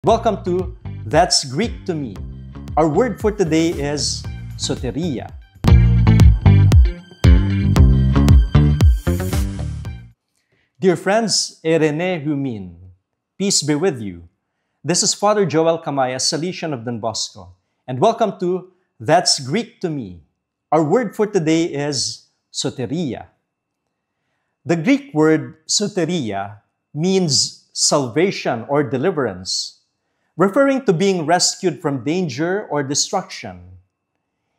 Welcome to That's Greek to Me. Our word for today is soteria. Dear friends, Erene Humin, peace be with you. This is Father Joel Kamaya, Salesian of Don Bosco, and welcome to That's Greek to Me. Our word for today is soteria. The Greek word soteria means salvation or deliverance, referring to being rescued from danger or destruction.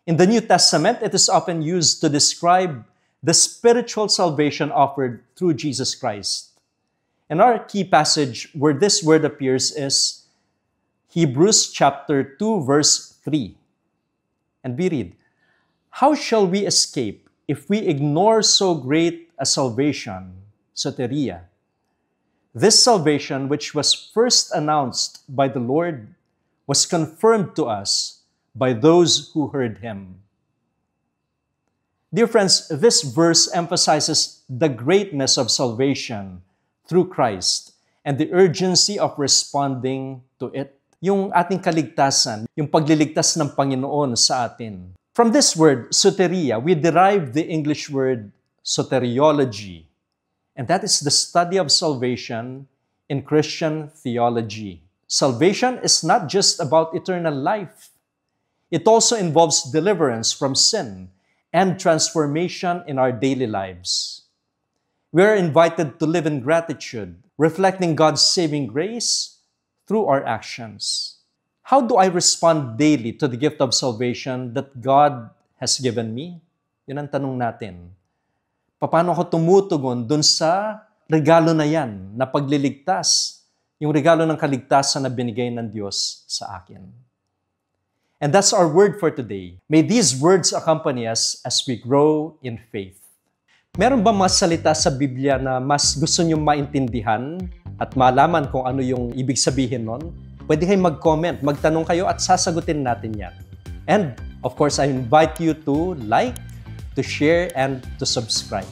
In the New Testament, it is often used to describe the spiritual salvation offered through Jesus Christ. And our key passage where this word appears is Hebrews chapter 2, verse 3. And we read, "How shall we escape if we ignore so great a salvation, soteria? This salvation, which was first announced by the Lord, was confirmed to us by those who heard Him." Dear friends, this verse emphasizes the greatness of salvation through Christ and the urgency of responding to it. Yung ating kaligtasan, yung pagliligtas ng Panginoon sa atin. From this word, soteria, we derive the English word soteriology. And that is the study of salvation in Christian theology. Salvation is not just about eternal life. It also involves deliverance from sin and transformation in our daily lives. We are invited to live in gratitude, reflecting God's saving grace through our actions. How do I respond daily to the gift of salvation that God has given me? Yun ang tanong natin. Paano ako tumutugon dun sa regalo na yan, na pagliligtas, yung regalo ng kaligtasan na binigay ng Diyos sa akin. And that's our word for today. May these words accompany us as we grow in faith. Meron ba mga salita sa Biblia na mas gusto nyo maintindihan at malaman kung ano yung ibig sabihin nun? Pwede kayong mag-comment, magtanong kayo at sasagutin natin yan. And of course, I invite you to like, to share, and to subscribe.